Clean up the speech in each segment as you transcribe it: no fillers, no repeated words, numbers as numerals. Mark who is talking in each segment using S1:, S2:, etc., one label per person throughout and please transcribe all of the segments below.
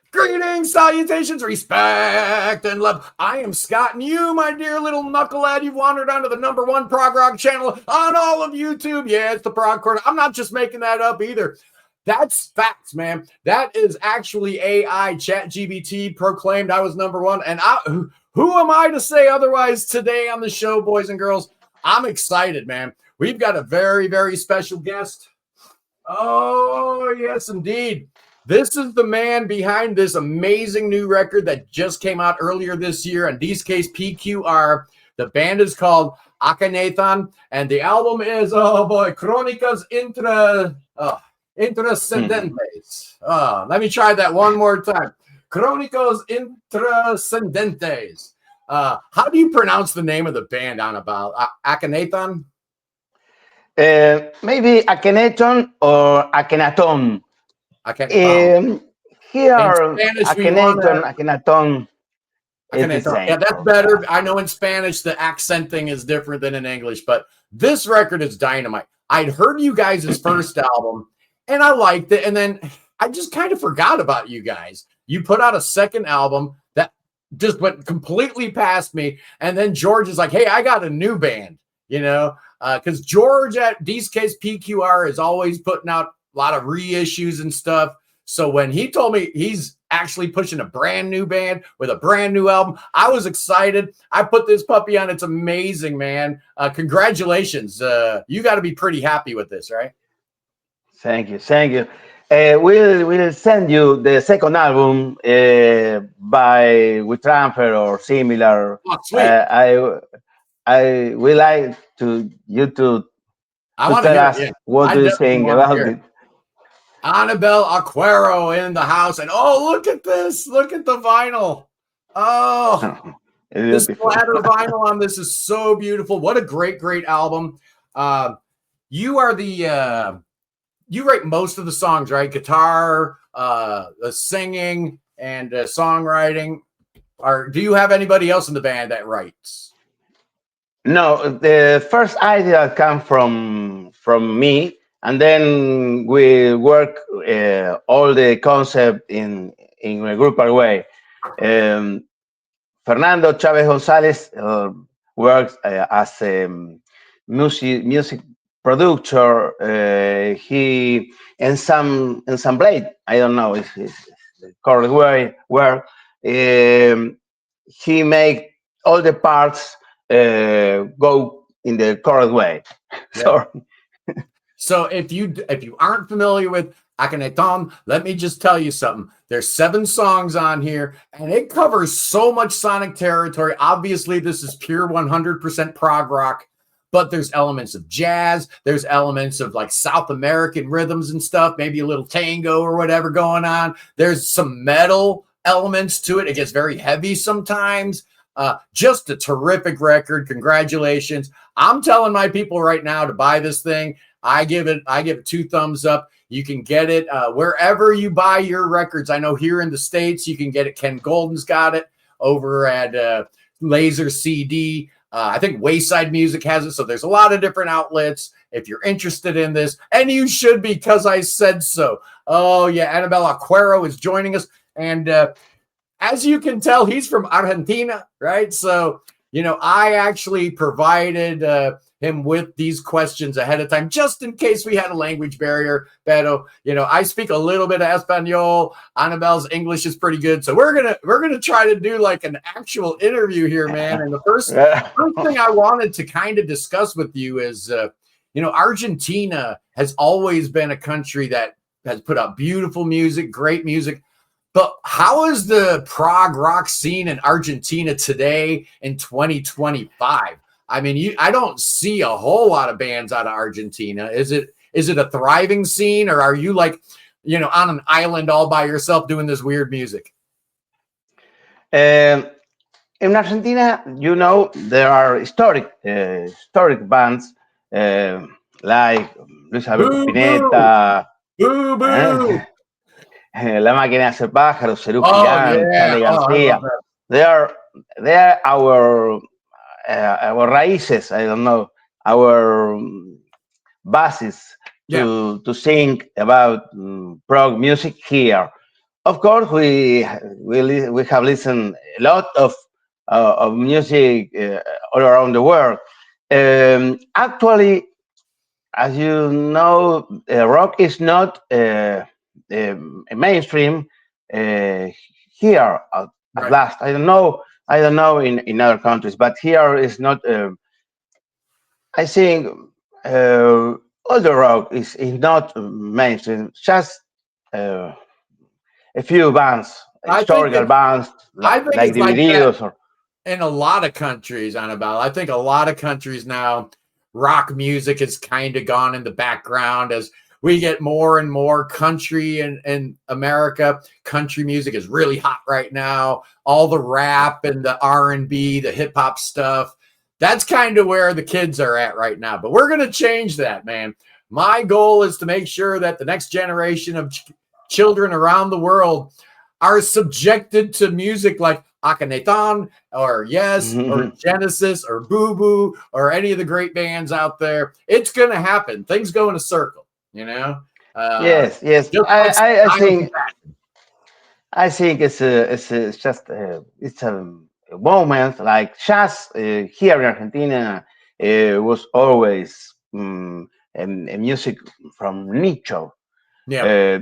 S1: Greetings, salutations, respect, and love. I am Scott, and you, my dear little knucklehead, you've wandered onto the #1 prog rock channel on all of YouTube. Yeah, it's the Prog Corner. I'm not just making that up either. That's facts, man. That is actually AI. ChatGPT proclaimed I was #1, and who am I to say otherwise today on the show, boys and girls? I'm excited, man. We've got a very, very special guest. Oh, yes, indeed. This is the man behind this amazing new record that just came out earlier this year on DSK's PQR. The band is called Akenathon, and the album is, oh boy, Crónicas Intrascendentes. Let me try that one more time. Crónicas Intrascendentes. How do you pronounce the name of the band, Annabelle? Akenathon?
S2: Maybe Akenathon or Akenathon.
S1: Akenathon.
S2: Here,
S1: In Spanish,
S2: Akenathon, is the
S1: Akenathon.
S2: same.
S1: Yeah, that's better. I know in Spanish the accent thing is different than in English, but this record is dynamite. I'd heard you guys' first album, and I liked it, and then I just kind of forgot about you guys. You put out a second album that just went completely past me, and then George is like, hey, I got a new band, because George at DSK's PQR is always putting out a lot of reissues and stuff. So when he told me he's actually pushing a brand new band with a brand new album, I was excited. I put this puppy on. It's amazing, man. Congratulations. You got to be pretty happy with this, right?
S2: Thank you. We'll send you the second album by with transfer or similar.
S1: Oh, sweet.
S2: I would like you to tell us what do you think about it.
S1: Annabelle Aquero in the house, and oh, look at this! Look at the vinyl. Oh, the splatter vinyl on this is so beautiful. What a great, great album. You are you write most of the songs, right? Guitar, the singing, and songwriting. Or do you have anybody else in the band that writes?
S2: No, the first idea come from me, and then we work all the concept in a groupal way. Fernando Chavez Gonzalez works as a music producer. He ensembled, I don't know if it's the correct way, where he make all the parts go in the correct way.
S1: Yeah. Sorry. So if you aren't familiar with Akenathon, let me just tell you something. There's 7 songs on here, and it covers so much sonic territory. Obviously, this is pure 100% prog rock, but there's elements of jazz. There's elements of like South American rhythms and stuff, maybe a little tango or whatever going on. There's some metal elements to it. It gets very heavy sometimes. Just a terrific record. Congratulations. I'm telling my people right now to buy this thing. I give it 2 thumbs up. You can get it wherever you buy your records. I know here in the States, you can get it. Ken Golden's got it over at Laser CD. I think Wayside Music has it. So there's a lot of different outlets if you're interested in this. And you should be, because I said so. Oh, yeah. Annabelle Aquero is joining us. And as you can tell, he's from Argentina, right? So, I actually provided him with these questions ahead of time, just in case we had a language barrier. Pero, I speak a little bit of Espanol. Annabelle's English is pretty good. So we're gonna try to do like an actual interview here, man. And the first thing I wanted to kind of discuss with you is, Argentina has always been a country that has put out beautiful music, great music. But how is the prog rock scene in Argentina today in 2025? I mean, I don't see a whole lot of bands out of Argentina. Is it a thriving scene, or are you like, on an island all by yourself doing this weird music?
S2: In Argentina, there are historic bands like Luis Alberto Spinetta.
S1: Boo boo.
S2: La Máquina de Hacer Pájaros, Cerú Girán, Charly García. They are our raíces. I don't know, our bases to sing about prog music here. of course, we have listened a lot of music all around the world. Actually, as you know, rock is not mainstream uh, here at
S1: Right.
S2: last. I don't know. I don't know in other countries, but here is not. I think all the rock is not mainstream. Just uh, a few bands,
S1: I think
S2: historical
S1: it.
S2: bands
S1: I think
S2: like
S1: it's like that
S2: Divididos or.
S1: in a lot of countries, Annabelle. I think a lot of countries now, rock music has kind of gone in the background as we get more and more country in America. Country music is really hot right now. All the rap and the R&B, the hip hop stuff. That's kind of where the kids are at right now. But we're going to change that, man. My goal is to make sure that the next generation of children around the world are subjected to music like Akenathon or Yes or Genesis or Boo Boo or any of the great bands out there. It's going to happen. Things go in a circle, you know? Uh,
S2: Yes, yes.
S1: just like
S2: I
S1: styles and
S2: think
S1: fashion.
S2: it's just it's a moment like jazz here in Argentina was always a music from nicho.
S1: Yeah,
S2: Uh,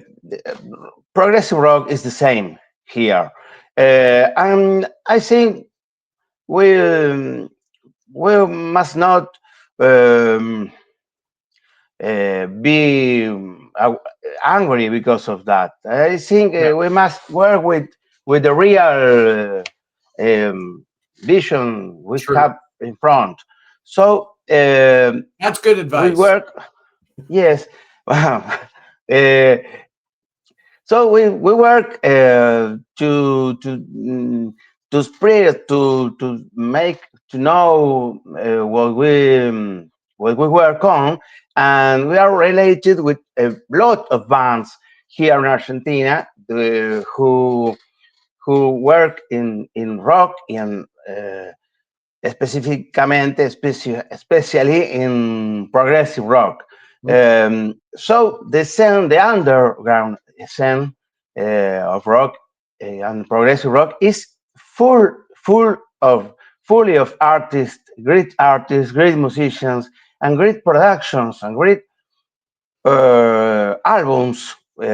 S2: Progressive rock is the same here, and I think we we must not um, be angry because of that. I think
S1: yeah,
S2: we must work with the real vision we
S1: true.
S2: have in front. So
S1: That's good
S2: we
S1: advice.
S2: work. Yes. Wow. Uh, so we work to spread to make to know what we work on, and we are related with a lot of bands here in Argentina who work in rock and especially in progressive rock.
S1: Okay.
S2: So the scene, the underground scene of rock and progressive rock is full, full of, fully of artists, great musicians, and great productions and great albums. We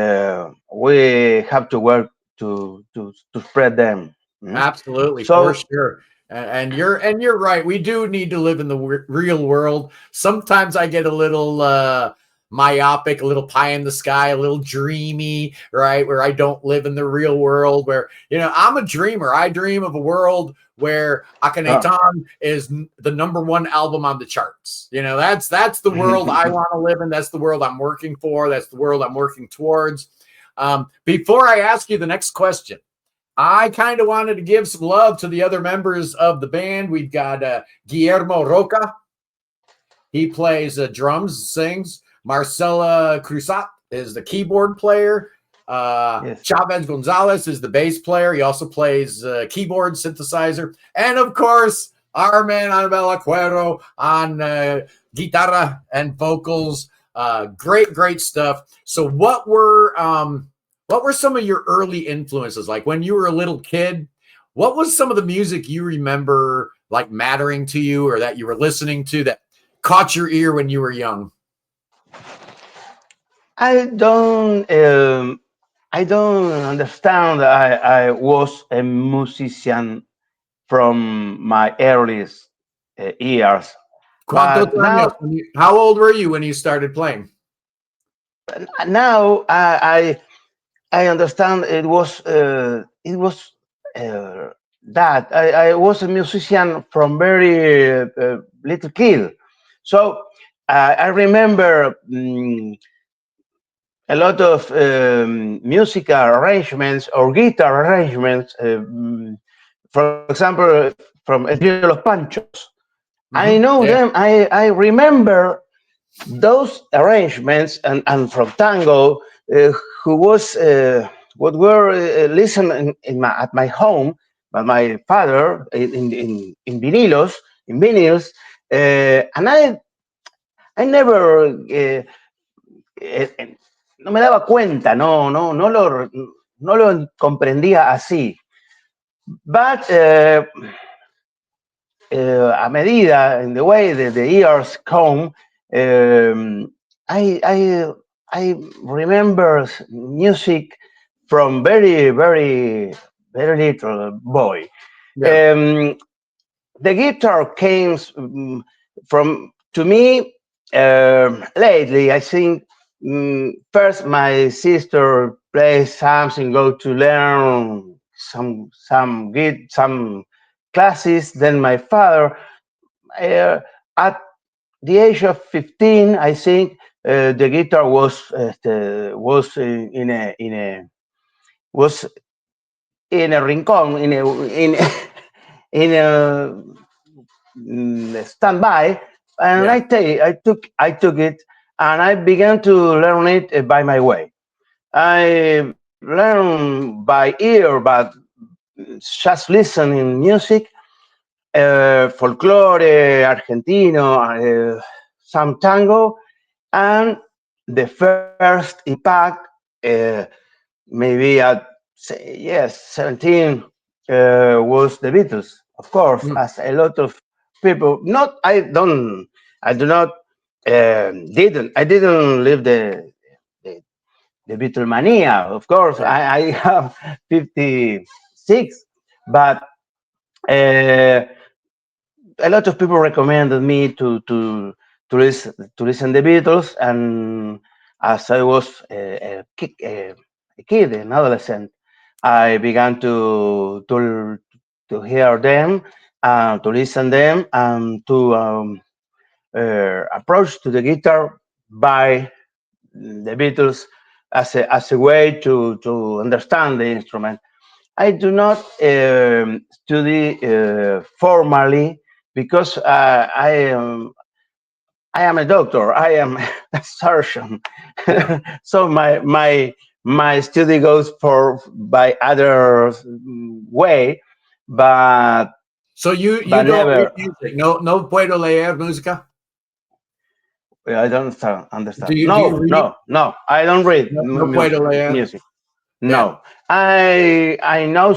S2: have to work to spread them. Mm.
S1: Absolutely, for
S2: So
S1: sure. And you're right. We do need to live in the real world. Sometimes I get a little myopic, a little pie in the sky, a little dreamy, right? Where I don't live in the real world. Where I'm a dreamer. I dream of a world where
S2: uh,
S1: Akenaton is the number one album on the charts. That's the world I want to live in. That's the world I'm working for. That's the world I'm working towards. Before I ask you the next question, I kind of wanted to give some love to the other members of the band. We've got Guillermo Roca. He plays drums, sings. Marcela Cruzat is the keyboard player.
S2: yes.
S1: Chavez Gonzalez is the bass player. He also plays keyboard, synthesizer. And of course, our man Anabel Acuero on guitarra and vocals. Great, great stuff. So what were some of your early influences? Like when you were a little kid, what was some of the music you remember like mattering to you or that you were listening to that caught your ear when you were young?
S2: I don't understand. I was a musician from my earliest years,
S1: ¿Cuántos
S2: but
S1: años? How old were you when you started playing?
S2: now I understand it was that I was a musician from very little kid. So I remember a lot of musical arrangements or guitar arrangements. For example, from El Trio de los Panchos. I know
S1: Yeah,
S2: them. I remember those arrangements and from tango, who was what were listened at my home by my father in vinyls, and I never eh, no me daba cuenta, no lo no lo comprendía así. But a medida, in the way that the years come, um, I, I, I remember music from very little boy.
S1: Yeah.
S2: Um, the guitar came from to me lately. I think first my sister plays something, go to learn some classes. Then my father. Uh, at the age of 15, I think the guitar was was in a rincon in in a standby, and
S1: Yeah.
S2: I took it and I began to learn it by my way. I learned by ear, but just listening music, folklore, Argentino, some tango, and the first impact, uh, maybe at yes 17, was the Beatles, of course,
S1: Mm.
S2: as a lot of people. Not I do not didn't live the, the Beatlemania. Of course,
S1: Yeah.
S2: I have 56, but uh, a lot of people recommended me to listen the Beatles, and as I was a kid, an adolescent, I began to hear them, to listen them, and to approach to the guitar by the Beatles as a way to understand the instrument. I do not study formally because I am a doctor. I am a surgeon.
S1: Yeah.
S2: So my study goes for by other way, but
S1: So you
S2: but
S1: don't read
S2: never.
S1: music. No puedo leer música.
S2: I don't
S1: Do
S2: understand.
S1: you
S2: No,
S1: read?
S2: no, no. I don't read
S1: No puedo leer.
S2: music.
S1: Yeah.
S2: No, I know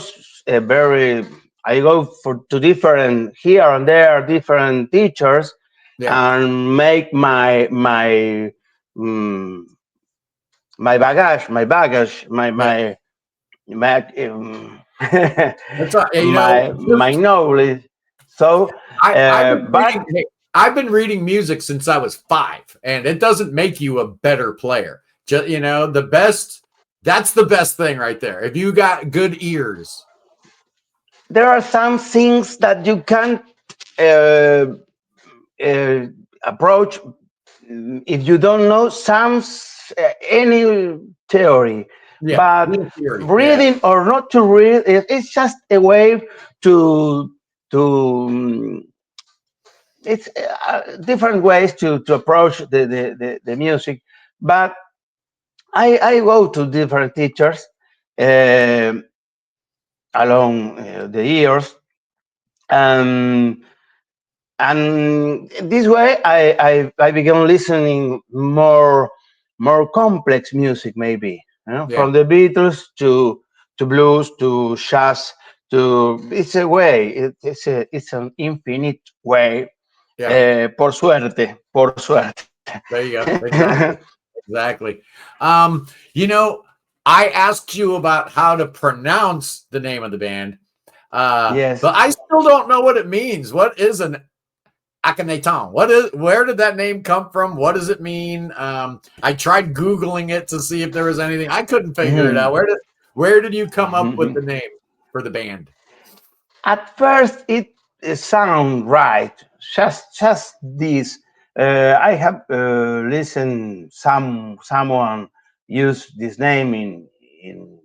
S2: a very. I go for to different here and there different teachers
S1: Yeah.
S2: and make mm,
S1: Yeah.
S2: my
S1: That's all,
S2: my knowledge. So,
S1: I've been
S2: but
S1: reading. Hey, I've been reading music since I was 5, and it doesn't make you a better player. Just the best. That's the best thing right there. If you got good ears.
S2: there are some things that you can uh, uh, approach if you don't know any theory,
S1: Yeah.
S2: but
S1: Real theory. Yeah.
S2: reading or not to read, it's just a way to to it's different ways to approach the music. But I go to different teachers uh, along the years, um, and this way I began listening more complex music, maybe,
S1: Yeah.
S2: from the Beatles to blues to jazz. To It's a way, it's an infinite way,
S1: Yeah.
S2: por suerte.
S1: There you go. Exactly. Exactly. Um, you know, I asked you about how to pronounce the name of the band,
S2: Yes.
S1: but I still don't know what it means. What is an Akenathon? What is? Where did that name come from? What does it mean? I tried googling it to see if there was anything. I couldn't figure it out. Where did you come up with the name for the band?
S2: At first, it sound right. Just this. I have listened someone use this name in in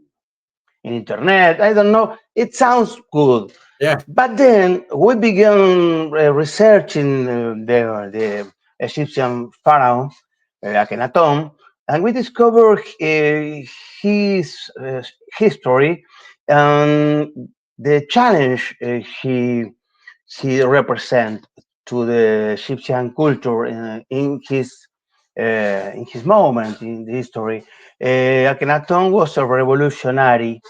S2: internet. I don't know. It sounds good,
S1: Yeah.
S2: but then we began researching the Egyptian pharaoh Akenathon, and we discovered his history and the challenge he represent to the Egyptian culture in his in his moment in the history. Akenathon was a revolutionary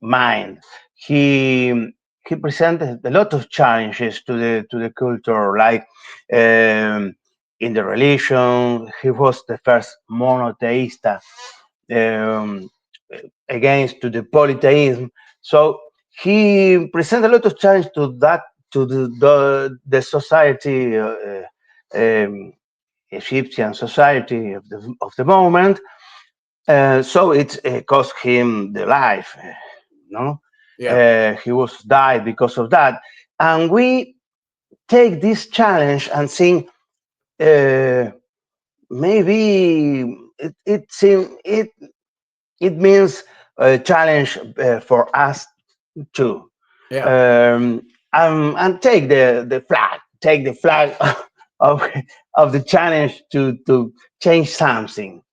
S2: mind. He he presented a lot of challenges to the culture, like um, in the religion. He was the first monotheist um, against to the polytheism. So he presented a lot of challenge to that to the society. Um, Egyptian society of the moment, so it cost him the life. No,
S1: Yeah.
S2: he was died because of that, and we take this challenge and think uh, maybe it means a challenge for us too.
S1: Yeah.
S2: Um, and take the flag of of the challenge to change something.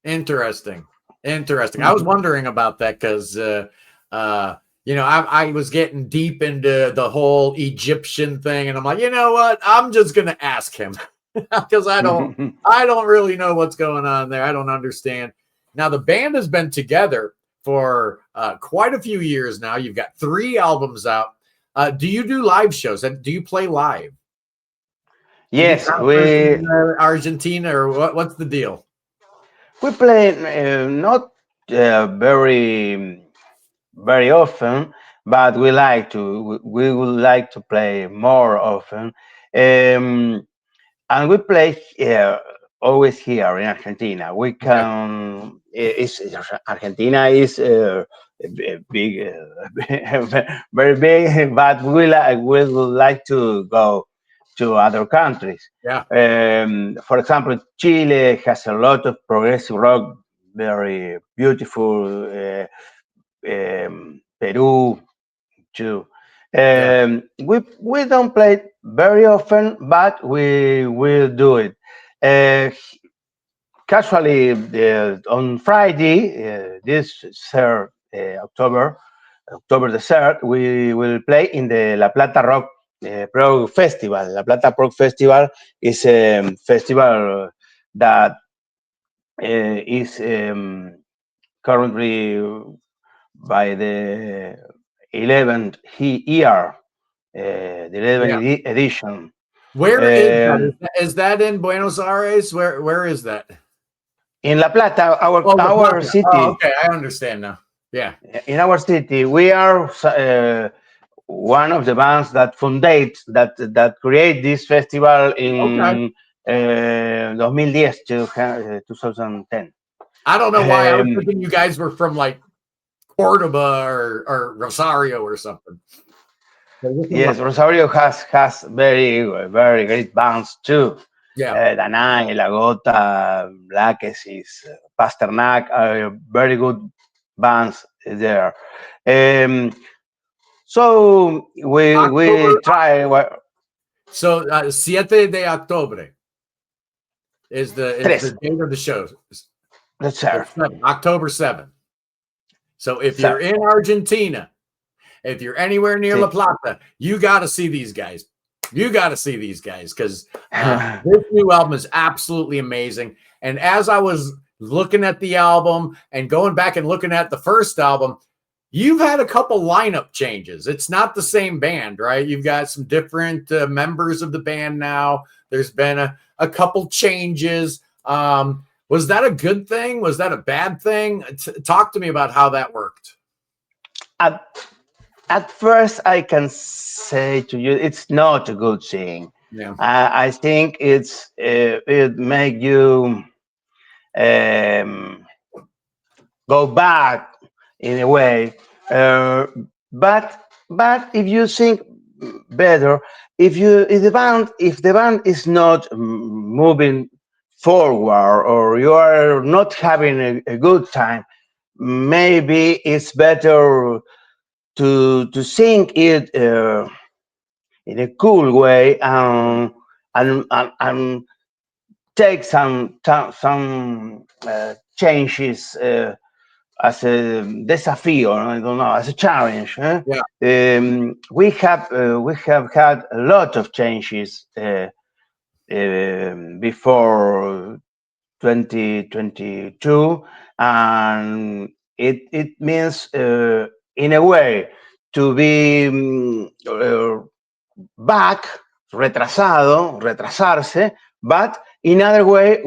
S1: Interesting. Interesting. I was
S2: Mhm.
S1: wondering about that because, uh, I was getting deep into the whole Egyptian thing, and I'm like, you know what? I'm just gonna ask him because I don't really know what's going on there. I don't understand. Now the band has been together for quite a few years now. You've got 3 albums out. Do you do live shows? And do you play live? Do you do
S2: Yes,
S1: concerts in Argentina, or what's the deal?
S2: we play not very often, but we like to. We would like to play more often, and we play always here in Argentina. We
S1: Okay.
S2: can. Argentina is big, very big, but we would like to go to other countries.
S1: Yeah.
S2: For example, Chile has a lot of progressive rock, very beautiful. Peru too.
S1: Yeah.
S2: We don't play very often, but we will do it. Uh, Casually, on Friday, this third October the third, we will play in the La Plata Rock Prog Festival. La Plata Prog Festival is a festival that is currently by the 11th year, the
S1: Yeah.
S2: 11th edition.
S1: Where is that?
S2: Um,
S1: Is that in Buenos Aires? Where is that?
S2: in La Plata,
S1: Oh, La
S2: our
S1: Plata. Oh,
S2: city,
S1: okay. I understand now. Yeah.
S2: in our city, we are one of the bands that fundate that create this festival
S1: Okay.
S2: in 2010 to 2010.
S1: I don't know why I was
S2: Um,
S1: thinking you guys were from like Cordoba or Rosario or something. But you're from La
S2: yes,
S1: Plata.
S2: Rosario has very great bands too.
S1: Yeah.
S2: Danai, La Gota, Blackesses, Pasternak are very good bands there. Um, so we
S1: October.
S2: try. Well,
S1: So 7 de Octobre is the
S2: tres.
S1: date of the show.
S2: That's her.
S1: It's 7, October 7th. So if you're
S2: Sir.
S1: in Argentina, if you're anywhere near La
S2: Sí.
S1: Plata, you got to see these guys. You got to see these guys because this new album is absolutely amazing. And as I was looking at the album and going back and looking at the first album, you've had a couple lineup changes. It's not the same band, right? You've got some different members of the band now. There's been a couple changes. Was that a good thing? Was that a bad thing? Talk to me about how that worked.
S2: at, at first, I can say to you, it's not a good thing.
S1: Yeah.
S2: I think it make you um, go back in a way. Uh, but if you think better, if the band is not moving forward or you are not having a good time, maybe it's better to sing it in a cool way and take some changes as a desafío, I don't know, as a challenge.
S1: Yeah.
S2: We have had a lot of changes before 2022, and it means in a way to be back, retrasado, retrasarse, but in other way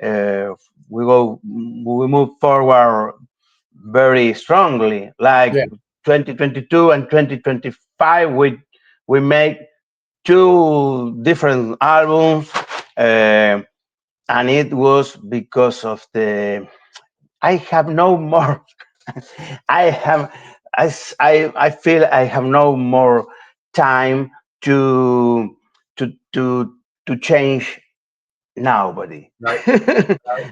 S2: uh, we move forward very strongly. Like
S1: Yeah.
S2: 2022 and 2025, we make two different albums, uh, and it was because of the I have no more. I have I feel I have no more time to to to to change nobody.
S1: Right.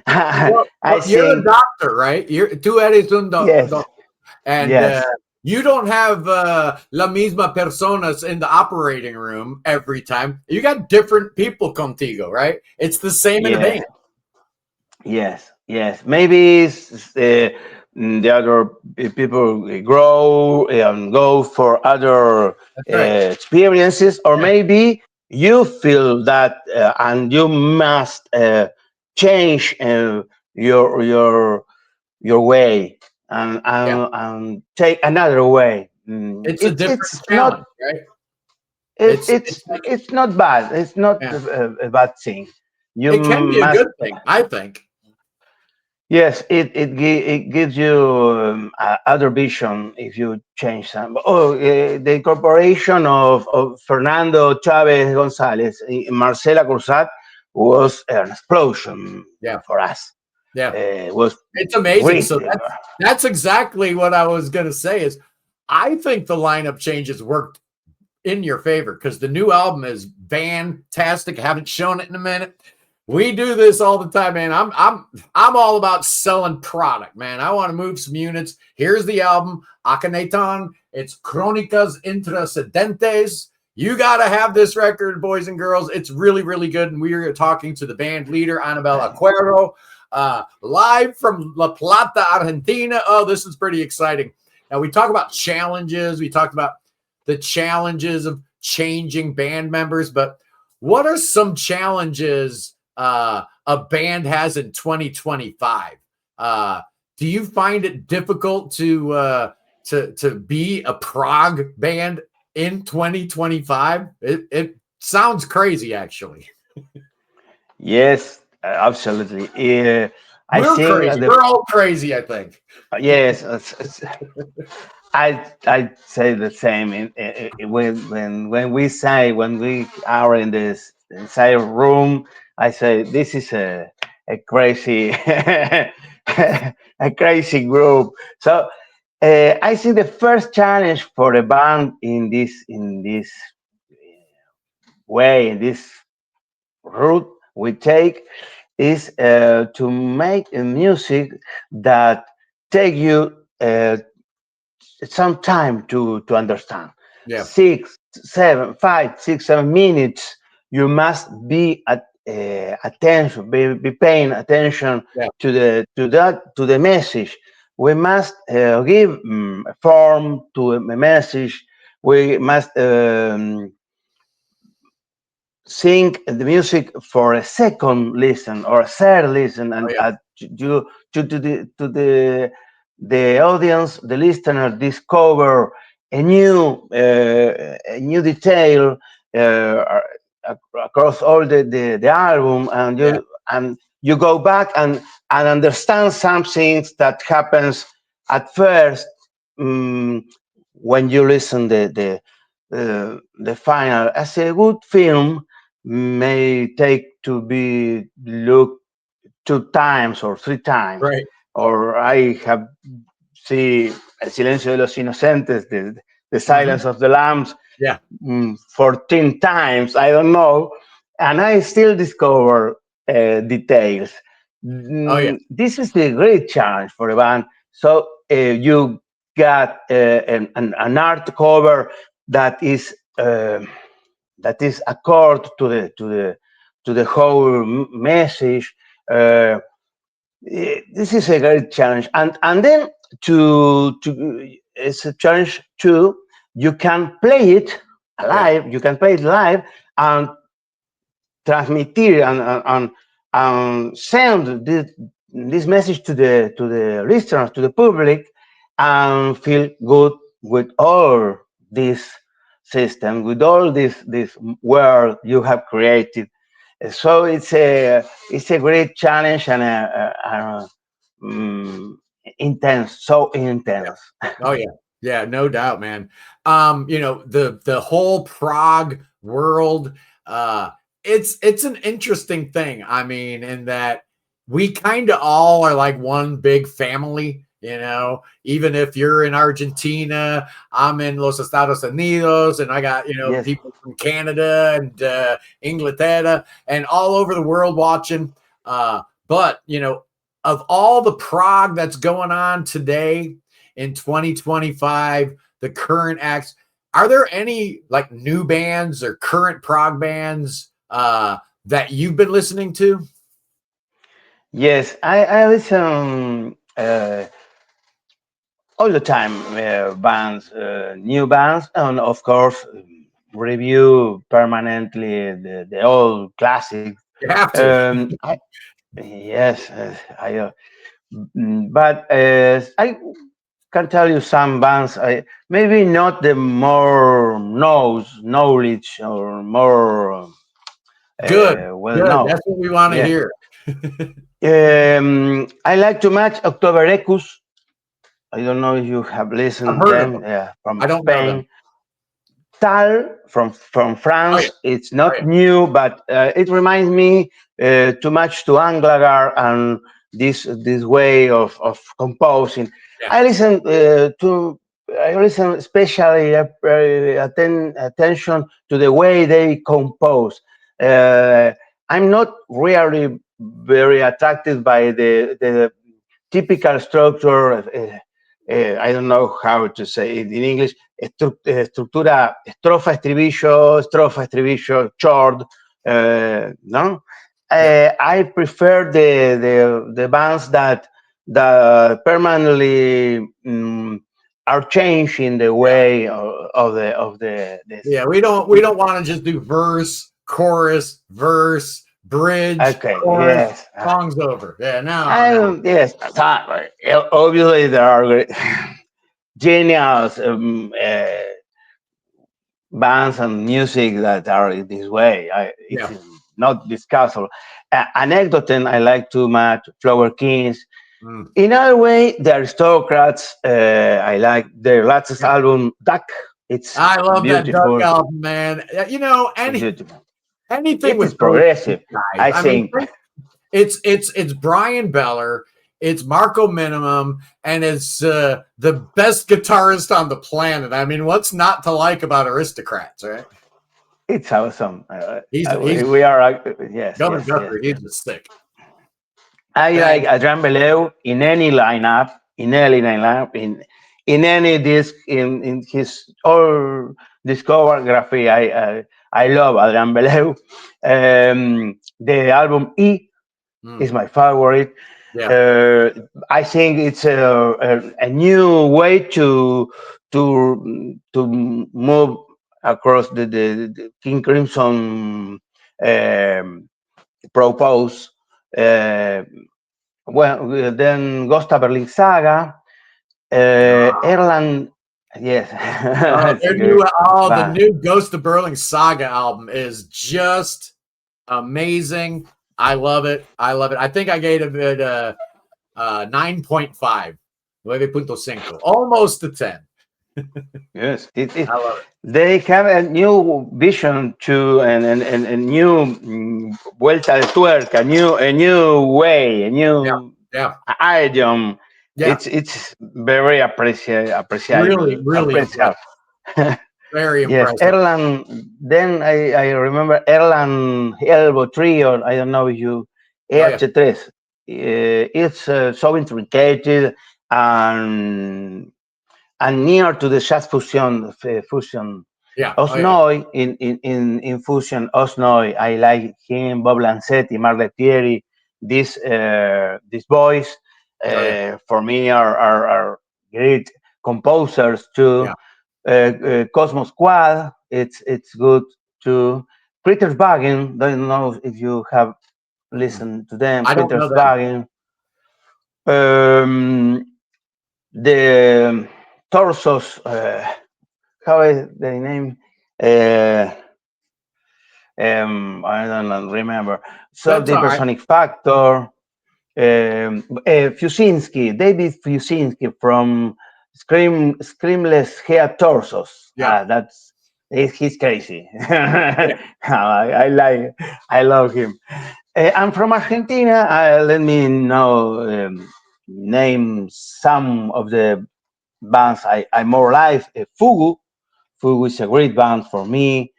S2: I
S1: Well, you're a
S2: think
S1: doctor, right? Tú eres un
S2: yes,
S1: doctor. And
S2: yes,
S1: you don't have la misma personas in the operating room every time. You got different people contigo, right? It's the same in a
S2: yes,
S1: band.
S2: yes, yes. Maybe the other people grow and go for other
S1: That's right.
S2: experiences, or
S1: Yeah.
S2: maybe you feel that and you must change your way
S1: Yeah.
S2: and take another way.
S1: It's a different
S2: It's not
S1: challenge, right? It's like
S2: it's not bad. It's not
S1: yeah.
S2: a bad thing. You
S1: It can be a
S2: must.
S1: good thing, I think.
S2: Yes, it gives you other vision if you change some. Oh, the incorporation of Fernando Chavez Gonzalez, Marcela Cursat was an explosion
S1: Yeah.
S2: for us.
S1: Yeah.
S2: It was
S1: It's amazing.
S2: great.
S1: So that's exactly what I was gonna say is I think the lineup changes worked in your favor because the new album is fantastic. I haven't shown it in a minute. We do this all the time, man. I'm all about selling product, man. I want to move some units. Here's the album, Akenathon. It's Crónicas Intrascendentes. You got to have this record, boys and girls. It's really, really good. And we are talking to the band leader, Anabel Acuero, live from La Plata, Argentina. Oh, this is pretty exciting. Now, we talk about challenges. We talked about the challenges of changing band members, but what are some challenges a band has in 2025? Do you find it difficult to be a prog band in 2025? It sounds crazy, actually.
S2: Yes, absolutely. I
S1: We're
S2: think
S1: crazy. We're all crazy, I think.
S2: yes. I say the same. When we say when we are in this inside room, I say this is a crazy a crazy group. So I see the first challenge for the band in this way, in this route we take, is to make a music that take you some time to understand.
S1: Yeah.
S2: 6, 7, 5, 6, 7 minutes. You must be at attention, be paying attention
S1: Yeah.
S2: to the message. We must give a form to a message. We must sing the music for a second listen or a third listen,
S1: Oh
S2: and
S1: yeah.
S2: you to the audience, the listener, discover a new detail uh, across all the album,
S1: Yeah.
S2: and you go back and understand some things that happens at first, um, when you listen the final. As a good film may take to be looked 2 times or 3 times,
S1: Right.
S2: or I have seen El Silencio de los Inocentes, the
S1: Hmm.
S2: Silence of the Lambs,
S1: Yeah.
S2: 14 times, I don't know, and I still discover details.
S1: Oh yeah.
S2: This is a great challenge for a band. So you got an art cover that is accord to the whole message. Uh, this is a great challenge, and then to it's a challenge too. You can play it
S1: Yeah.
S2: live. You can play it live and transmit and send this message to the listeners, to the public, and feel good with all this system, with all this world you have created. So it's a great challenge and um, intense, so
S1: Yeah.
S2: intense.
S1: Oh yeah. Yeah, no doubt, man. The whole Prague world, uh, it's an interesting thing. I mean, in that we kind of all are like one big family, even if you're in Argentina, I'm in Los Estados Unidos, and I got,
S2: Yes.
S1: people from Canada and Inglaterra and all over the world watching. But, of all the Prague that's going on today, in 2025, the current acts. Are there any like new bands or current prog bands that you've been listening to?
S2: Yes, I listen all the time, bands, new bands, and of course, review permanently the old classics.
S1: You have to.
S2: Yes, but I can tell you some bands. Maybe not the more knowledge or more
S1: Good,
S2: well
S1: good.
S2: known.
S1: That's what we want to
S2: Yeah.
S1: hear.
S2: I like too much October Ecus. I don't know if you have
S1: I've
S2: listened
S1: heard of
S2: them.
S1: them.
S2: Yeah, from
S1: I don't know them.
S2: Spain. Tal from
S1: Oh yeah,
S2: France. It's
S1: oh
S2: not
S1: yeah,
S2: new, but it reminds me too much to Anglagar and this way of composing.
S1: yeah,
S2: I listen to. I listen especially attention to the way they compose. Uh, I'm not really very attracted by the typical structure. I don't know how to say it in English. Estructura estrofa, estribillo, chord. No,
S1: yeah,
S2: I prefer the bands that permanently are changing the
S1: yeah,
S2: way of the this.
S1: yeah. We don't want to just do verse, bridge,
S2: Okay,
S1: chorus,
S2: yes.
S1: songs over. Yeah, no,
S2: I
S1: no.
S2: yes, obviously there are genius bands and music that are in this way. It's
S1: Yeah.
S2: not discussable. Anecdote I like too much. Flower Kings.
S1: Mm.
S2: In other way, the Aristocrats. I like their latest
S1: Yeah.
S2: album, Duck. It's
S1: I love that Duck
S2: beautiful.
S1: album, man.
S2: It's beautiful.
S1: Anything
S2: It is
S1: with those two
S2: progressive.
S1: guys.
S2: I
S1: I mean,
S2: think
S1: it's Brian Beller, it's Marco Minimum, and it's the best guitarist on the planet. I mean, what's not to like about Aristocrats, right?
S2: it's awesome.
S1: He's
S2: We are yes,
S1: Governor
S2: yes, yes,
S1: Guthrie. He's
S2: yes.
S1: just sick.
S2: I like
S1: Fan.
S2: Adrian Beleu in any disc, in his all discography. I love Adrian Beleu. The album E is
S1: Mm,
S2: my favorite.
S1: yeah,
S2: Uh, I think it's a new way to move across the King Crimson propose. Uh, well, then Ghost of Berlin Saga, Erland. Yes, it's a good
S1: the
S2: band.
S1: new Ghost of Berling Saga album is just amazing. I love it. I love it. I think I gave it a 9.5, 9.5, almost a 10.
S2: Yes,
S1: I love it.
S2: they have a new vision to and a new vuelta de tuerca, a new way, a
S1: Yeah,
S2: new
S1: yeah,
S2: idiom.
S1: yeah.
S2: It's very
S1: Really,
S2: appreciable.
S1: really
S2: Appreciable.
S1: impressive. Very
S2: Yes,
S1: impressive.
S2: Erland. Then I remember Erland Elbow Trio. I don't know if you
S1: Oh yeah,
S2: EH3. It's so intricate and and near to the jazz fusion.
S1: yeah. Oh yeah,
S2: Osnoy in fusion. Osnoy. I like him. Bob Lancetti, Mark Lettieri. These boys
S1: oh yeah,
S2: for me are great composers too.
S1: yeah.
S2: Cosmos Quad. It's good too. Critters Bargain. Don't know if you have listened to them.
S1: I don't know
S2: Critters
S1: them.
S2: Bargain. Um, the Torsos. How is the name? Uh, I don't remember. So
S1: That's
S2: the
S1: all right.
S2: Personic Factor. Fusinski, David Fusinski from Screamless Hair Torsos.
S1: Yeah.
S2: He's crazy.
S1: Yeah.
S2: I love him. I'm from Argentina. Let me know name some of the bands I more like. Fugu. Fugu is a great band for me.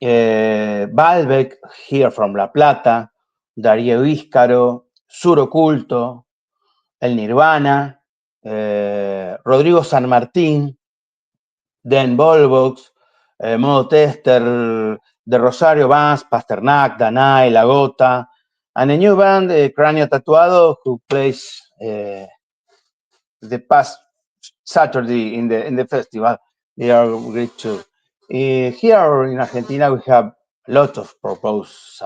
S2: Balbec, here from La Plata. Darío Íscaro. Sur Oculto. El Nirvana, Rodrigo San Martín, Dan Volvox, Modo Tester, de Rosario Vance, Pasternak, Danai, La Gota, and a new band, Cráneo Tatuado, who plays the past Saturday in the festival. They are great too. Here in Argentina, we have a lot of proposals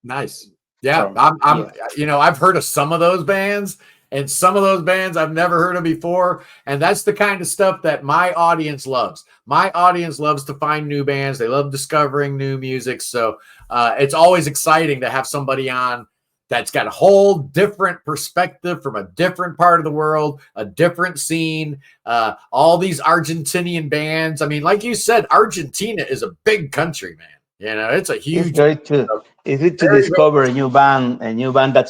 S1: Nice. Yeah,
S2: from
S1: I'm,
S2: yeah.
S1: I've heard of some of those bands, and some of those bands I've never heard of before. And that's the kind of stuff that my audience loves. My audience loves to find new bands. They love discovering new music. So it's always exciting to have somebody on that's got a whole different perspective from a different part of the world, a different scene. All these Argentinian bands. I mean, like you said, Argentina is a big country, man. It's a
S2: It's
S1: huge,
S2: great to it's good to
S1: very, very,
S2: discover a new band that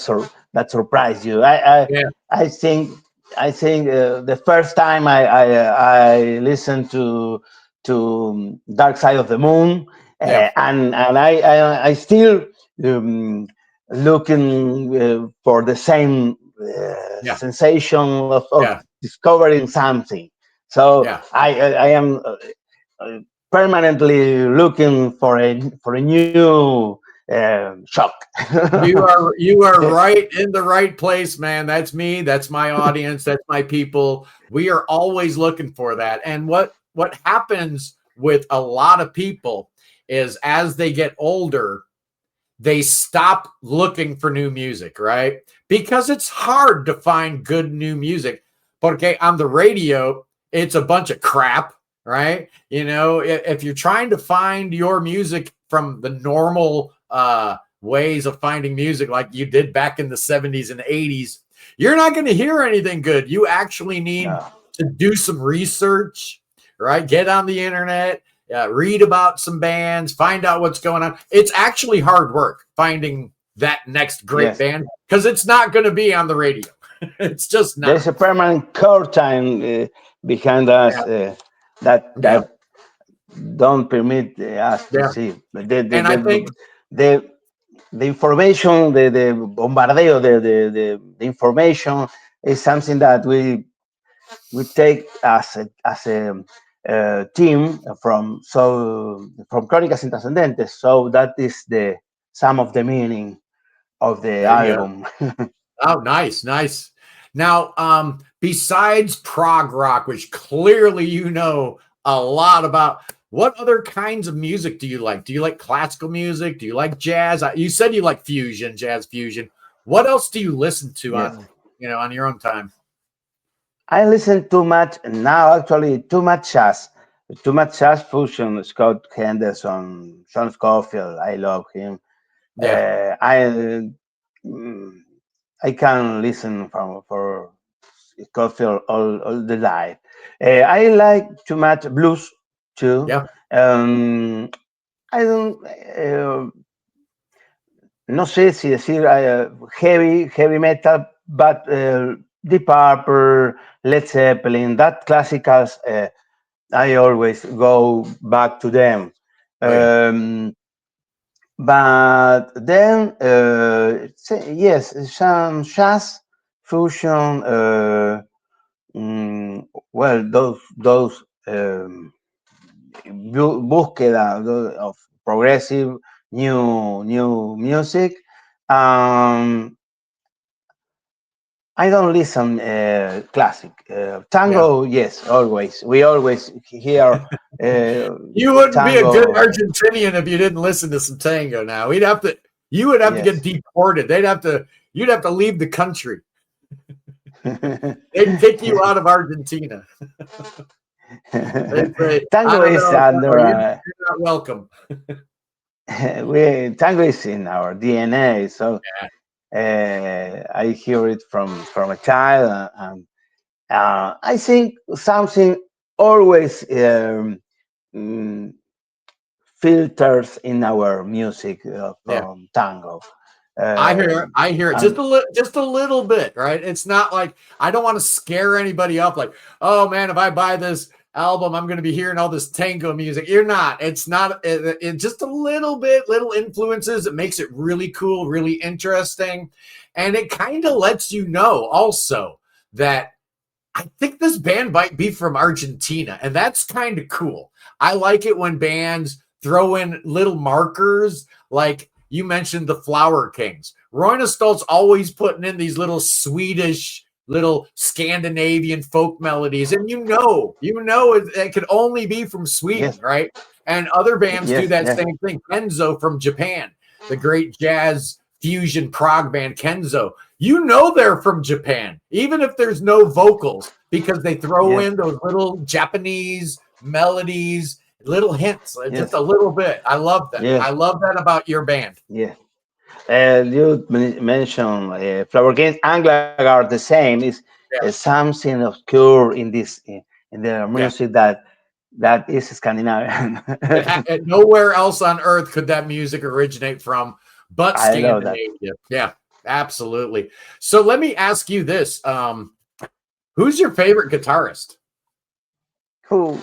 S2: surprised you.
S1: yeah,
S2: I think the first time I listened to Dark Side of the Moon,
S1: yeah,
S2: and I still um, looking for the same
S1: yeah,
S2: sensation of
S1: yeah,
S2: discovering something. So
S1: yeah.
S2: I am uh, permanently looking for a new shock.
S1: You are right in the right place, man. That's me. That's my audience. That's my people. We are always looking for that. And what happens with a lot of people is as they get older, they stop looking for new music, right? Because it's hard to find good new music. Porque on the radio, it's a bunch of crap, right? If you're trying to find your music from the normal ways of finding music like you did back in the 70s and 80s, you're not going to hear anything good. You actually need
S2: No.
S1: to do some research, right? Get on the internet, read about some bands, find out what's going on. It's actually hard work finding that next great
S2: Yes,
S1: band because it's not going to be on the radio. It's just not.
S2: there's a permanent curtain behind us
S1: Yeah, yeah,
S2: that don't permit us to
S1: yeah.
S2: see. But
S1: And I think,
S2: the the information, the bombardeo, the information is something that we take as a team from Crónicas Intrascendentes. So that is the some of the meaning of the
S1: there you go.
S2: album.
S1: Oh, nice, nice. Now, besides prog rock, which clearly a lot about, what other kinds of music do you like? Do you like classical music? Do you like jazz? You said you like fusion, jazz fusion. What else do you listen to
S2: Yes.
S1: on your own time?
S2: I listen too much now. Actually, too much jazz fusion. Scott Henderson, John Scofield. I love him.
S1: Yeah,
S2: Mm, I can listen for Scofield all the life. I like too much blues too.
S1: yeah,
S2: Um, I don't. No sé si decir heavy metal, but Deep Purple, Led Zeppelin, that classicals. I always go back to them.
S1: oh yeah,
S2: Um, but then, yes, some jazz fusion. Well, those búsqueda of progressive new music. Um, I don't listen classic
S1: Yeah.
S2: tango. Yes, always. We always hear uh,
S1: You wouldn't be a good
S2: tango.
S1: Argentinian if you didn't listen to some tango now. You would have to get
S2: Yes.
S1: deported. You'd have to leave the country. They'd kick you out of Argentina. They'd say, I
S2: Tango
S1: don't
S2: is
S1: know, no,
S2: under
S1: you're not welcome.
S2: tango is in our DNA. So
S1: Yeah.
S2: I hear it from a child. I think something always mm, filters in our music
S1: Yeah.
S2: from tango. Um,
S1: I hear it
S2: and
S1: just a little bit, right? It's not like I don't want to scare anybody up like, "Oh man, if I buy this album, I'm going to be hearing all this tango music." You're not. It's not just a little bit, little influences. It makes it really cool, really interesting, and it kind of lets you know also that I think this band might be from Argentina, and that's kind of cool. I like it when bands throw in little markers, like you mentioned the Flower Kings. Royna Stoltz always putting in these little Swedish, little Scandinavian folk melodies, and it could only be from Sweden,
S2: yes,
S1: right? And other bands do
S2: yes,
S1: that
S2: yes,
S1: same thing. Kenzo from Japan, the great jazz fusion prog band Kenzo, they're from Japan, even if there's no vocals, because they throw
S2: yes,
S1: in those little Japanese melodies, little hints, just
S2: yes,
S1: a little bit. I love that. I
S2: yes,
S1: love that about your band.
S2: yes. You mentioned Flower Kings and Glagard the same is
S1: Yeah,
S2: something obscure in this in the
S1: yeah.
S2: music that is Scandinavian.
S1: Nowhere else on earth could that music originate from but
S2: I love that.
S1: Scandinavia. Yeah, absolutely. So let me ask you this: who's your favorite guitarist?
S2: Who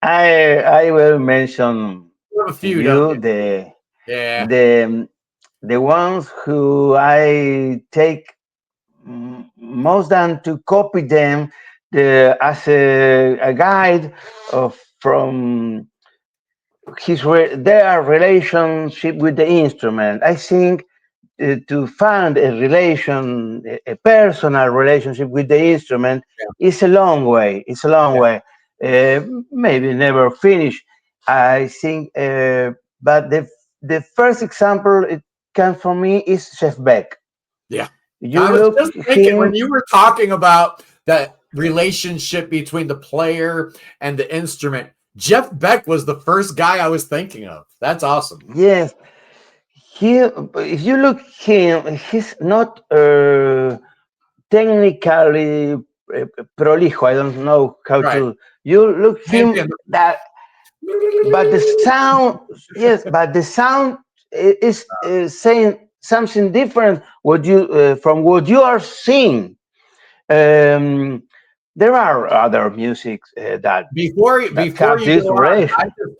S2: I will mention
S1: You have a
S2: to
S1: few, don't
S2: you
S1: you? Yeah,
S2: the the ones who I take most than to copy them as a guide of from their relationship with the instrument. I think to find a a personal relationship with the instrument
S1: yeah,
S2: is a long way. It's a long
S1: yeah,
S2: way. Maybe never finish. I think, but the first example it comes from me is Chef Beck.
S1: yeah.
S2: You
S1: I was
S2: look
S1: just thinking when
S2: him.
S1: you were talking about that relationship between the player and the instrument, Jeff Beck was the first guy I was thinking of. That's awesome.
S2: Yes, he. If you look him, he's not technically prolijo. I don't know how
S1: Right.
S2: to. You look
S1: Maybe
S2: him that, but the sound, yes, but the sound is saying something different. What you from what you are seeing. Um, there are other music that
S1: before
S2: have
S1: you
S2: this
S1: go on,
S2: relation.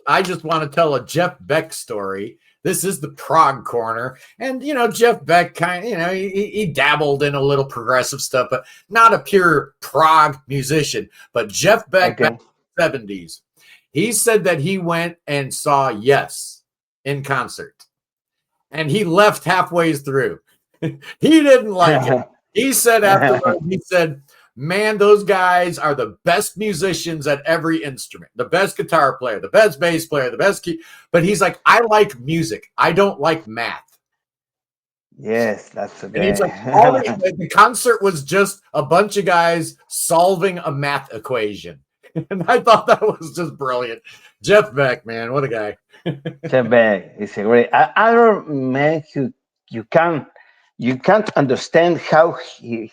S1: I just want to tell a Jeff Beck story. This is the Prog corner, and Jeff Beck he dabbled in a little progressive stuff, but not a pure prog musician. But Jeff Beck back
S2: Okay.
S1: in the 70s, he said that he went and saw Yes in concert, and he left halfway through. He didn't like it. He said afterward, he said, "Man, those guys are the best musicians at every instrument, the best guitar player, the best bass player, the best key." But he's like, "I like music. I don't like math."
S2: Yes, that's
S1: And he's
S2: okay.
S1: like, the concert was just a bunch of guys solving a math equation. And I thought that was just brilliant. Jeff Beck, man, what a guy.
S2: Quebec is a great. Other man who you can you can't understand how he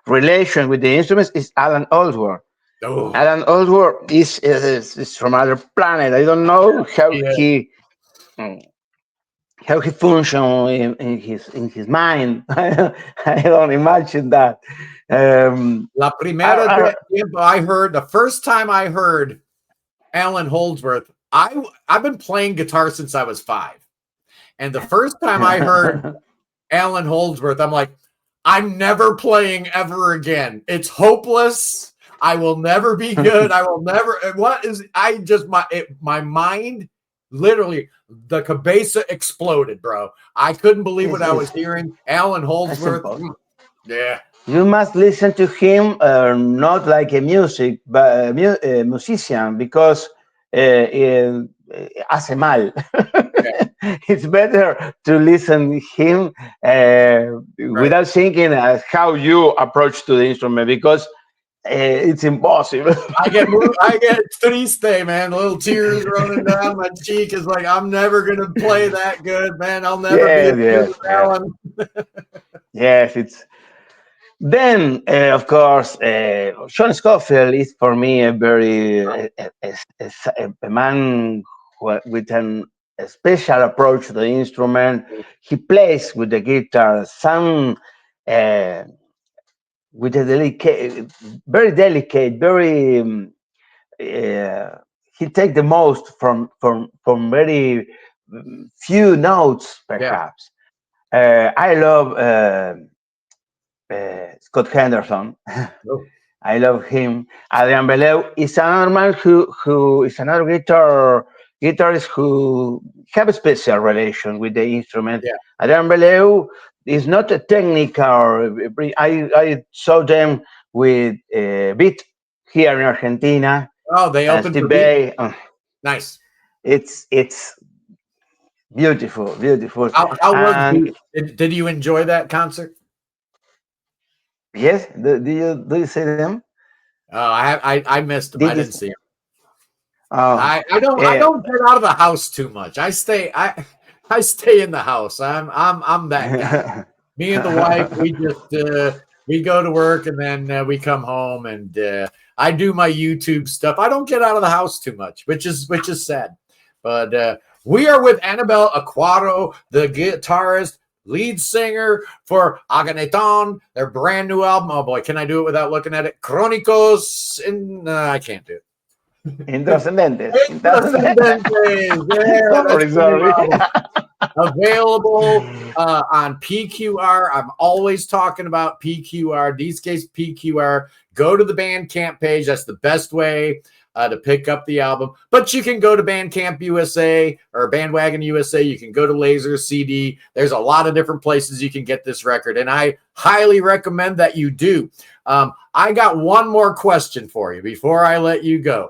S2: relation with the instruments is Alan Allsworth.
S1: Oh,
S2: Alan Allsworth is from other planet. I don't know
S1: yeah.
S2: mm, how he function in his mind. I don't imagine that.
S1: La
S2: Are,
S1: primera
S2: are,
S1: tiempo I heard, the first time I heard Alan Holdsworth, I've been playing guitar since I was 5. And the first time I heard Alan Holdsworth, I'm like, I'm never playing ever again. It's hopeless. I will never be good. I will never. What is? I just my mind literally the cabeza exploded, bro. I couldn't believe what I was hearing. Alan Holdsworth. Yeah.
S2: You must listen to him, not like a music, but a musician, because hace mal.
S1: Yeah.
S2: It's better to listen him without thinking how you approach to the instrument, because it's impossible.
S1: I get triste, man. The little tears running down my cheek is like, I'm never gonna play that good, man. I'll never be as good as Alan.
S2: Yes, it's then, of course, Sean Scofield is for me a very a man with a special approach to the instrument. He plays with the guitar, some with a delicate, very. He take the most from very few notes, perhaps. I love. Scott Henderson.
S1: Oh.
S2: I love him. Adrian Beleu is another man who is another guitarist who have a special relation with the instrument.
S1: Yeah.
S2: Adrian Beleu is not a technical. I saw them with Beat here in Argentina.
S1: Oh, they opened for
S2: Beat.
S1: Nice.
S2: It's beautiful.
S1: How was Beat? Did you enjoy that concert?
S2: Yes. Do you see them?
S1: Oh, I missed him. I didn't see him.
S2: Oh,
S1: I don't get out of the house too much. I stay in the house. I'm that guy. Me and the wife, we go to work and then we come home and I do my YouTube stuff. I don't get out of the house too much, which is sad. But we are with Annabelle Aquaro, the guitarist, lead singer for Akenathon, their brand new album. Oh boy, can I do it without looking at it? Crónicos, I can't do it.
S2: Intrascendentes.
S1: Sorry. Available on PQR. I'm always talking about PQR. These case PQR. Go to the Bandcamp page. That's the best way to pick up the album. But you can go to Bandcamp USA or Bandwagon USA. You can go to Laser CD. There's a lot of different places you can get this record, and I highly recommend that you do. I got one more question for you before I let you go.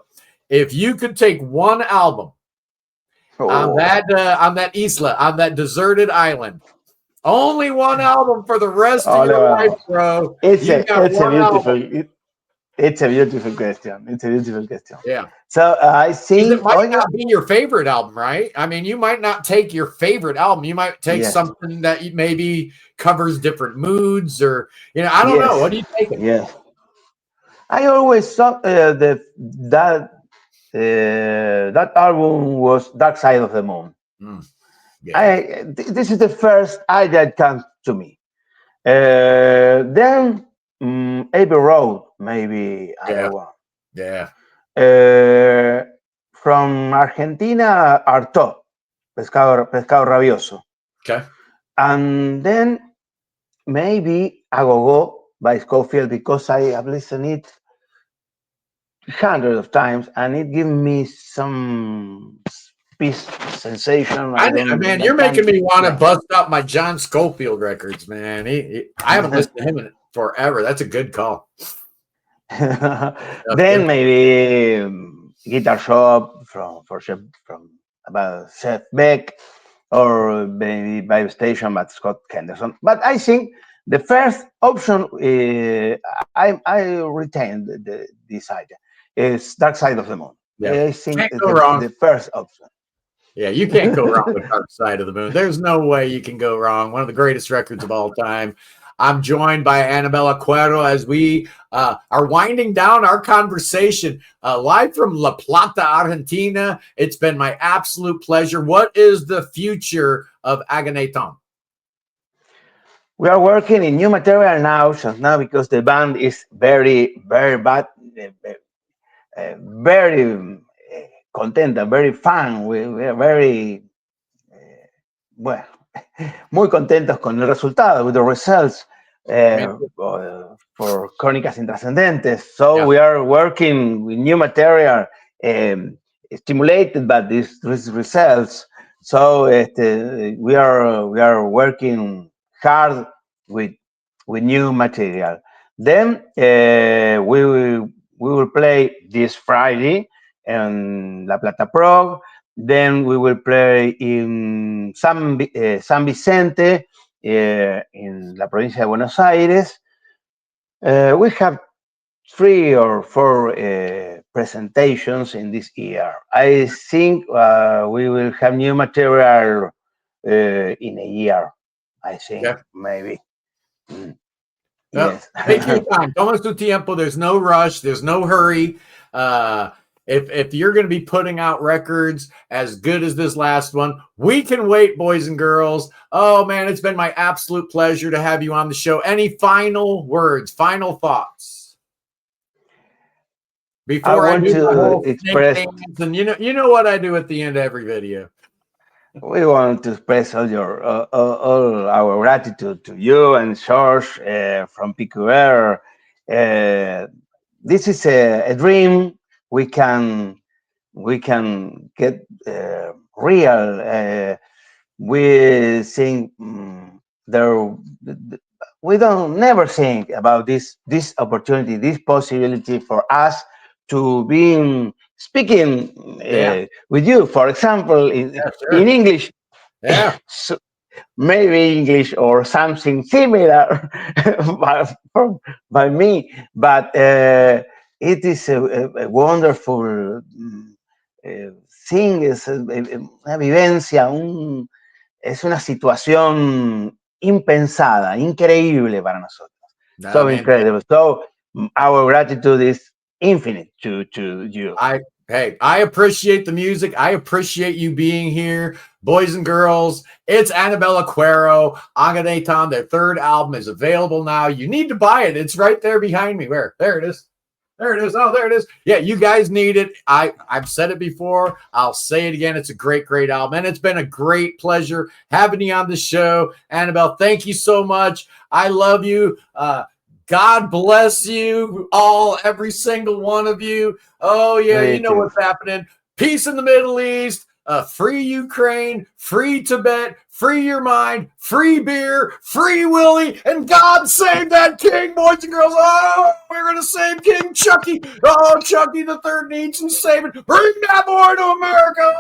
S1: If you could take one album on that isla, on that deserted island, only one album for the rest of your life, bro.
S2: It's a beautiful question.
S1: Yeah.
S2: So I think
S1: it might not be your favorite album, right? I mean, you might not take your favorite album. You might take something that maybe covers different moods, or I don't know. What do you take?
S2: Yes. I always thought that album was Dark Side of the Moon. Yeah. This is the first idea that comes to me. Then Abbey Road, maybe other one.
S1: Yeah.
S2: From Argentina, Artaud, Pescado Rabioso.
S1: Okay.
S2: And then maybe Agogo by Scofield, because I have listened it hundreds of times, and it gives me some peace sensation.
S1: Man, you're making me want to bust up my John Scofield records, man. I haven't listened to him in forever. That's a good call.
S2: Then maybe Guitar Shop from about Chef Beck, or maybe Vibe Station by Scott Henderson. But I think the first option, I retained this idea, is Dark Side of the Moon.
S1: Yeah.
S2: I think the first option.
S1: Yeah, you can't go wrong with Dark Side of the Moon. There's no way you can go wrong. One of the greatest records of all time. I'm joined by Annabelle Aquaro as we are winding down our conversation live from La Plata, Argentina. It's been my absolute pleasure. What is the future of Akenathon?
S2: We are working in new material now because the band is very, very bad, very content, very fun. We are very, bueno, muy contentos con el resultado, with the results for Crónicas Intrascendentes. So we are working with new material stimulated by these results. So we are working hard with new material. Then we will play this Friday in La Plata Prog. Then we will play in San Vicente, in la provincia de Buenos Aires. We have 3 or 4 presentations in this year. I think we will have new material in a year. I think
S1: Okay.
S2: maybe. Mm,
S1: Yep.
S2: yes.
S1: Take your time. Toma tu tiempo. There's no rush. There's no hurry. If you're going to be putting out records as good as this last one, we can wait, boys and girls. Oh man, it's been my absolute pleasure to have you on the show. Any final words, final thoughts
S2: I
S1: before I
S2: want
S1: do my
S2: to
S1: whole snake
S2: express.
S1: dance? And you know what I do at the end of every video.
S2: We want to express all our gratitude to you and George from PQR. This is a dream. We can get real. We think there. We don't never think about this opportunity, this possibility for us to be speaking
S1: Yeah,
S2: with you. For example, in,
S1: yeah,
S2: in
S1: sure.
S2: English,
S1: Yeah,
S2: so maybe English or something similar by me, but it is a wonderful thing, es una vivencia, es una situación impensada, increíble para nosotros.
S1: nah,
S2: So
S1: man.
S2: incredible. So our gratitude is infinite to you.
S1: I appreciate the music. I appreciate you being here, boys and girls. It's Annabella Quero, Akenathon. Their 3rd album is available now. You need to buy it. It's right there behind me. Where? There it is. There it is. Oh, there it is. Yeah, you guys need it. I've said it before. I'll say it again. It's a great, great album. And it's been a great pleasure having you on the show. Annabelle, thank you so much. I love you. God bless you all, every single one of you. Oh, yeah, you
S2: Me
S1: know
S2: too.
S1: what's happening. Peace in the Middle East. Free Ukraine, free Tibet, free your mind, free beer, free Willie, and God save that king, boys and girls. Oh, we're going to save King Chucky. Oh, Chucky the third needs some saving. Bring that boy to America.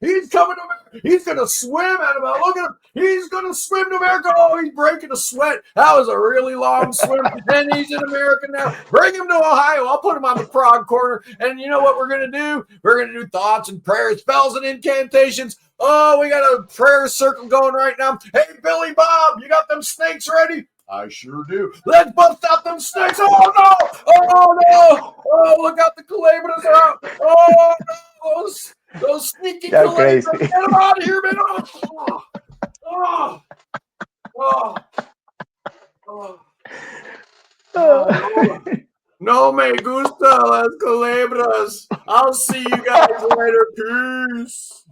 S1: He's coming to America. He's going to swim, Annabelle. Look at him. He's going to swim to America. Oh, he's breaking a sweat. That was a really long swim. And he's in America now. Bring him to Ohio. I'll put him on the Prog corner. And you know what we're going to do? We're going to do thoughts and prayers, spells and incantations. Oh, we got a prayer circle going right now. Hey, Billy Bob, you got them snakes ready? I sure do. Let's bust out them snakes. Oh, no. Oh, no. Oh, look out. The calabras are out. Oh, no. Those sneaky
S2: You're
S1: calabras.
S2: crazy.
S1: Get them out of here, man. Oh, oh, oh, oh, oh. No me gusta las culebras. I'll see you guys later. Peace.